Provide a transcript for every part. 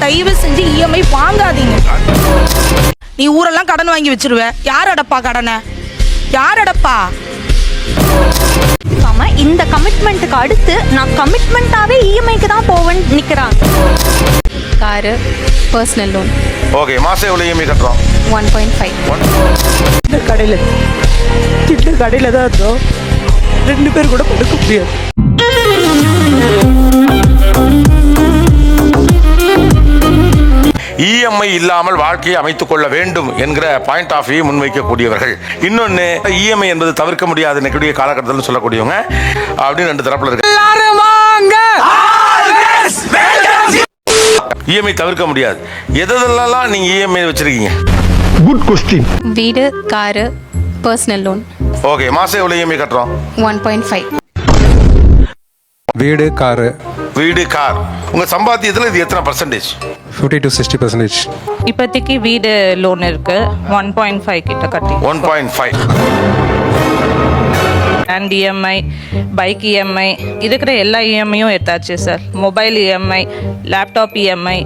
தயவு செஞ்சு இஎம்ஐ வாங்காதீங்க. நீ ஊரெல்லாம் கடன் வாங்கி வச்சிருவ. யார் அடப்பா கடனை? யார் அடப்பா? இந்த கமிட்மெண்ட்டுக்கு அடுத்து நான் கமிட்மெண்ட்டாவே இஎம்ஐக்கு தான் போவேன்னு நிற்கிறாங்க. Car, personal loan. ஓகே, மாசம் எவ்வளோ இஎம்ஐ கட்டுறோம்? 1.5. சின்ன கடையில் தான் இருந்தோம். 2 பேர் கூட படுக்க முடியாது. இஎம்ஐ இல்லாமல் வாழ்க்கையை அமைத்துக் கொள்ள வேண்டும் என்கிற பாயிண்ட் ஆஃப் வியூ முன்வைக்கக்கூடியவர்கள். இன்னொன்று, இஎம்ஐ என்பது தவிர்க்க முடியாது நிற்கக்கூடிய காலகட்டத்தில் சொல்லக்கூடியவங்க அப்படின்னு 2 தரப்புல இருக்கு. இஎம்ஐ தவிர்க்க முடியாது. எதெல்லாம் நீங்க இஎம்ஐ வச்சிருக்கீங்க? Good question. வீடு, காரு, பர்சனல் லோன். ஓகே, மாசம் எவ்வளோ இஎம்ஐ கட்டுறோம்? 1.5. வீடு, காரு. வீடு, கார். உங்க சம்பாத்தியத்தில் இது எத்தனை பர்சன்டேஜ்? 50 to 60%. இப்போதைக்கு வீடு லோன் இருக்கு 1.5 கிட்ட கட்டி. 1.5. அண்ட் இஎம்ஐ, பைக் இஎம்ஐ, இருக்கிற எல்லா இஎம்ஐயும் எடுத்தாச்சு sir. Mobile EMI, laptop EMI.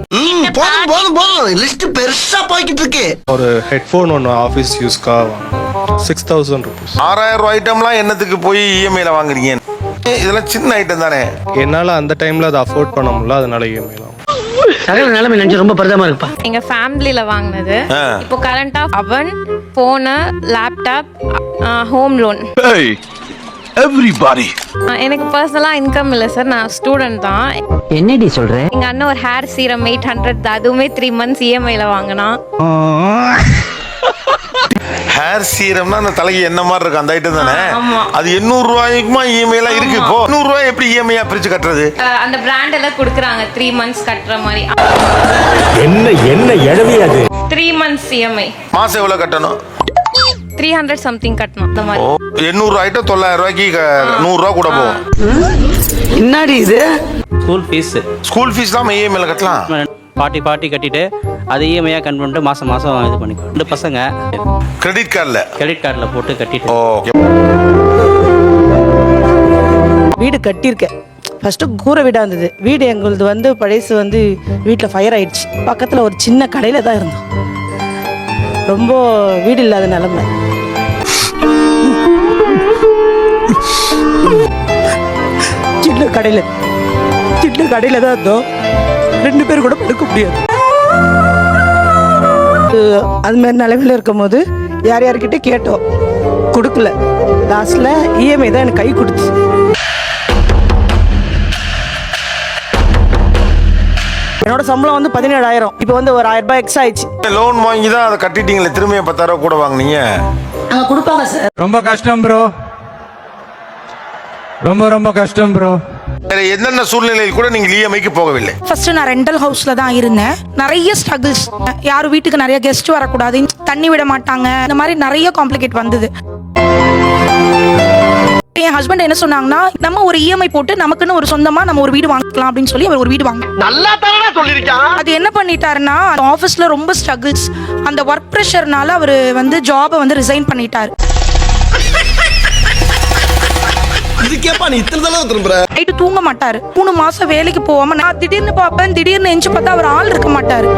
போதும் லிஸ்ட் பெருசா போய்கிட்டு இருக்கு. ஒரு ஹெட்ஃபோன் ஒன்று ஆஃபீஸ் யூஸ்க்கா 6000 rupees. 6000 ஐட்டம்லாம் என்னத்துக்கு போய் இஎம்ஐல வாங்குறீங்க? இதெல்லாம் சின்ன ஐட்டம் தானே. என்னால் அந்த டைமில் அதை அஃபோர்ட் பண்ண முடியல, அதனால இஎம்ஐ தான். சகல நிலைமை நினைச்சு ரொம்ப பரிதமா இருப்பா. எங்க ஃபேமிலியில வாங்கினது. இப்போ கரண்டா அவன், போனு, லேப்டாப், ஹோம் லோன். எவ்ரிபாடி. எனக்கு பர்சனலா இன்கம் இல்லை சார், நான் ஸ்டூடெண்ட் தான். என்னடி சொல்ற? எங்க அண்ணன் ஒரு ஹேர் சீரம் 800, அதுவுமே 3 months இஎம்ஐல வாங்கினா. ஹேர் சீரம்னா அந்த தலைக்கு என்ன மாதிரி இருக்கு அந்த ஐட்டம் தானே. அது 800 ரூபாய்க்குமா இஎம்ஐ எல்லாம் இருக்கு. இப்போ 800 ரூபாய் எப்படி இஎம்ஐயா பிரிச்சு கட்டுறது? அந்த பிராண்ட் எல்லாம் கொடுக்குறாங்க 3 months கட்டுற மாதிரி. என்ன எழவியாது? 3 months இஎம்ஐ. மாசம் எவ்வளவு கட்டணும்? 300 சம்திங் கட்டணும். அந்த மாதிரி 800 ஐட்டம் 900 ரூபாய்க்கு 100 ரூபா கூட போகும். என்னடி இது? ஸ்கூல் ஃபீஸ் தான் இஎம்ஐல கட்டலாம். பாட்டி கட்டிட்டு அது இஎம்ஐயாக கன் பண்ணிட்டு மாதம் இது பண்ணிக்கலாம். 2 பசங்க கிரெடிட் கார்டில் போட்டு கட்டிட்டு. ஓகே. வீடு கட்டியிருக்கேன். ஃபஸ்ட்டு கூரை வீடாக இருந்தது. வீடு எங்களுது பழைசு வீட்டில் ஃபயர் ஆயிடுச்சு. பக்கத்தில் ஒரு சின்ன கடையில் தான் இருந்தோம். ரொம்ப வீடு இல்லாத நிலைமை. சின்ன கடையில் தான் இருந்தோம். 2 பேர் கூட படுக்க முடியாது. அது மாதிரி நிலைமையில் இருக்கும் போது யார்கிட்ட கேட்டோம், கொடுக்கல. லாஸ்ட்ல இஎம்ஐ தான் எனக்கு கை கொடுத்து. என்னோட சம்பளம் 17,000. இப்போ ஒரு 1000 ரூபாய் எக்ஸ்ட்ரா ஆயிடுச்சு. லோன் வாங்கி தான் அதை கட்டிட்டீங்களே, திரும்பிய 10,000 ரூபாய் கூட வாங்கினீங்க. அங்க கொடுப்பாங்க சார். ரொம்ப கஷ்டம் ப்ரோ, ரொம்ப கஷ்டம் ப்ரோ. வேற என்னென்ன சூழ்நிலையில் கூட நீங்க இஎம்ஐக்கு போகவில்லை? ஃபர்ஸ்ட் நான் ரெண்டல் ஹவுஸ்ல தான் இருந்தேன். நிறைய ஸ்ட்ரகிள்ஸ். யாரும் வீட்டுக்கு நிறைய கெஸ்ட் வரக்கூடாது, தண்ணி விட மாட்டாங்க, இந்த மாதிரி நிறைய காம்ப்ளிகேட் வந்தது. என் ஹஸ்பண்ட் என்ன சொன்னாங்கன்னா, நம்ம ஒரு இஎம்ஐ போட்டு நமக்குன்னு ஒரு சொந்தமா நம்ம ஒரு வீடு வாங்கிக்கலாம் அப்படின்னு சொல்லி அவர் ஒரு வீடு வாங்க. நல்லா தானே சொல்லிருக்கான். அது என்ன பண்ணிட்டாருன்னா, ஆபீஸ்ல ரொம்ப ஸ்ட்ரகிள்ஸ், அந்த ஒர்க் ப்ரெஷர்னால அவர் ஜாபை ரிசைன் பண்ணிட்டாரு. இதுக்கேப்பா நீ இத்தனை தடவை திரும்புற? நைட்டு தூங்க மாட்டாரு. 3 மாசம் வேலைக்கு போகாம நான் திடீர்னு பார்ப்பேன். திடீர்னு எஞ்சி பார்த்தா அவர் ஆள் இருக்க மாட்டாரு.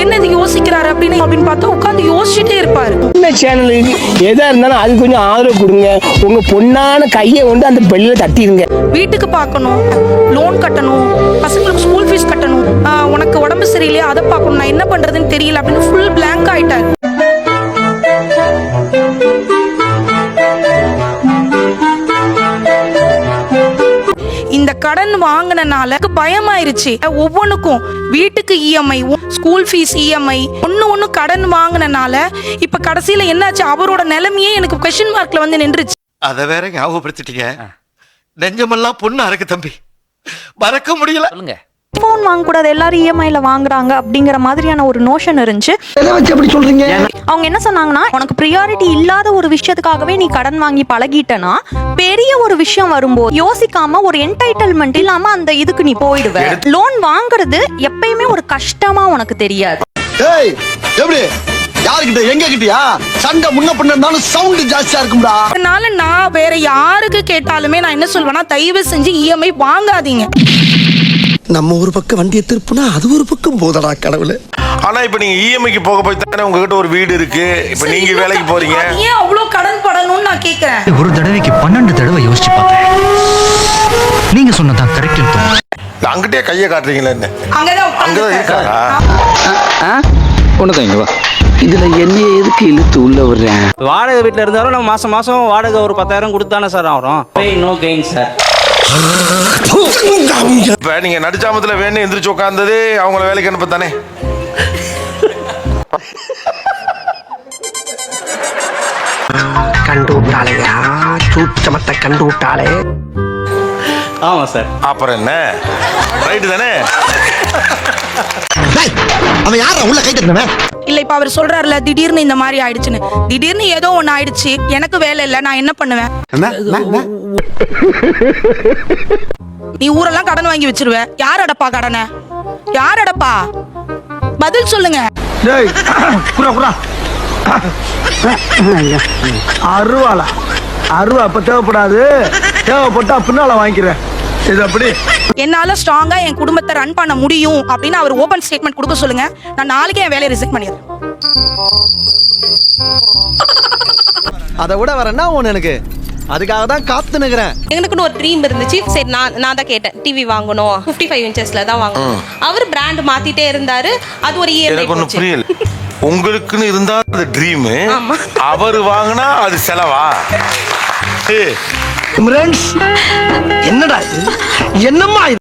என்ன இது யோசிக்கிறாரு அப்படின்னு பார்த்தா உட்காந்து யோசிச்சுட்டே இருப்பாரு. இந்த சேனலுக்கு எதா இருந்தாலும் அது கொஞ்சம் ஆதரவு கொடுங்க. உங்க பொண்ணான கையை அந்த பெல்ல தட்டிடுங்க. வீட்டுக்கு பார்க்கணும், லோன் கட்டணும், பசங்களுக்கு ஸ்கூல் ஃபீஸ் கட்டணும், உனக்கு உடம்பு சரியில்லையா அதை பார்க்கணும், நான் என்ன பண்றதுன்னு தெரியல அப்படின்னு ஃபுல் பிளாங்க் ஆயிட்டாரு. இந்த கடன் வாங்கினால பயமாயிருச்சு. ஒவ்வொன்றுக்கும் வீட்டுக்கு இஎம்ஐ, ஸ்கூல் ஃபீஸ் இஎம்ஐ, ஒன்னு கடன் வாங்கினால இப்ப கடைசியில என்னாச்சு, அவரோட நிலைமையே எனக்கு கொஸ்டின் மார்க்ல நின்றுச்சு. அத வேற ஞாபகப்படுத்திட்டீங்க. நெஞ்சமெல்லாம் பொண்ணா இருக்கு தம்பி, மறக்க முடியல. சொல்லுங்க. ஃபோன் வாங்கக்கூடாது, எல்லாரும் இஎம்ஐல வாங்குறாங்க அப்படிங்கிற மாதிரியான ஒரு நோஷன் இருந்துச்சு. எப்படி சொல்றீங்க? அவங்க என்ன சொன்னாங்கன்னா, உனக்கு ப்ரியாரிட்டி இல்லாத ஒரு விஷயத்துக்காகவே நீ கடன் வாங்கி பழகிட்டனா பெரிய ஒரு விஷயம் வரும்போது யோசிக்காம ஒரு என்டைட்டில்மெண்ட் இல்லாம அந்த இதுக்கு நீ போயிடுவ. லோன் வாங்குறது எப்பயுமே ஒரு கஷ்டமா உனக்கு தெரியாது. எப்படி யாருக்கிட்ட எங்க கிட்டயா சண்டை முன்ன பின்ன இருந்தாலும் சவுண்ட் ஜாஸ்தியா இருக்கும்டா. அதனால நான் வேற யாருக்கு கேட்டாலுமே நான் என்ன சொல்வேன்னா, தயவு செஞ்சு இஎம்ஐ வாங்காதீங்க. நம்ம ஒரு பக்கம் வண்டியை திருப்புனா அது ஒரு பக்கம் போதடா கடவுளே. ஆனா இப்ப நீங்க இஎம்ஐக்கு போக போய் தானே உங்ககிட்ட ஒரு வீடு இருக்கு. இப்ப நீங்க வேலைக்கு போறீங்க. அது ஏன் அவ்வளவு கடன் படணும்னு நான் கேக்குறேன். ஒரு தடவைக்கு 12 தடவை யோசிச்சு பார்த்தேன். நீங்க சொன்னதான் கரெக்ட். அங்கிட்டே கையை காட்டுறீங்களா என்ன? அங்கதான் அங்கதான் இருக்காரா? ஒண்ணுதான் இங்க வா. இதுல என்ன எதுக்கு இழுத்து உள்ள விடுறேன்? வாடகை வீட்டில் இருந்தாலும் நம்ம மாதம் மாதம் வாடகை ஒரு 10,000 கொடுத்தானே சார் ஆகிறோம். பே நோ கெயின் சார். இப்ப நீங்க நடுச்சாமத்துல வேணும் எந்திரிச்சு உட்கார்ந்தது அவங்கள வேலைக்கு அனுப்ப தானே. கண்டு விட்டாளையா, சூச்சமத்தை கண்டு விட்டாளே. ஆமாம் சார். அப்புறம் என்ன, ரைட்டு தானே? அவன் யாரா உள்ள கை தட்டினவன்? இல்ல இப்ப அவர் சொல்றாருல திடீர்னு இந்த மாதிரி ஆயிடுச்சுன்னு. திடீர்னு ஏதோ ஒண்ணு ஆயிடுச்சு, எனக்கு வேலை இல்ல, நான் என்ன பண்ணுவேன்? நீ ஊரெல்லாம் கடன் வாங்கி வச்சிருவ. யார் அடப்பா கடனை? யார் அடப்பா? பதில் சொல்லுங்க. அருவாளா? அருவா அப்ப தேவைப்படாது, தேவைப்பட்டா பின்னால வாங்கிக்கிறேன். இது அப்படி என்னால ஸ்ட்ராங்கா என் குடும்பத்தை ரன் பண்ண முடியும் அப்படின்னு அவர் ஓபன் ஸ்டேட்மெண்ட் கொடுக்க சொல்லுங்க. நான் நாளைக்கே என் வேலையை ரிசைன் பண்ணிடுறேன். அதை விட வரேன்னா ஒண்ணு எனக்கு அதுக்காக தான் காத்து நிக்கிறேன். எனக்குன்னு ஒரு ட்ரீம் இருந்துச்சு. சரி நான் தான் கேட்டேன், டிவி வாங்கணும், 55 இன்ச்சஸ்ல தான் வாங்கணும். அவர் பிராண்ட் மாத்திட்டே இருந்தாரு. அது ஒரு எனக்கு ஒண்ணு புரியல. உங்களுக்குன்னு இருந்தா அது ட்ரீம், அவர் வாங்கினா அது செலவா? என்னடா இது? என்னம்மா இது?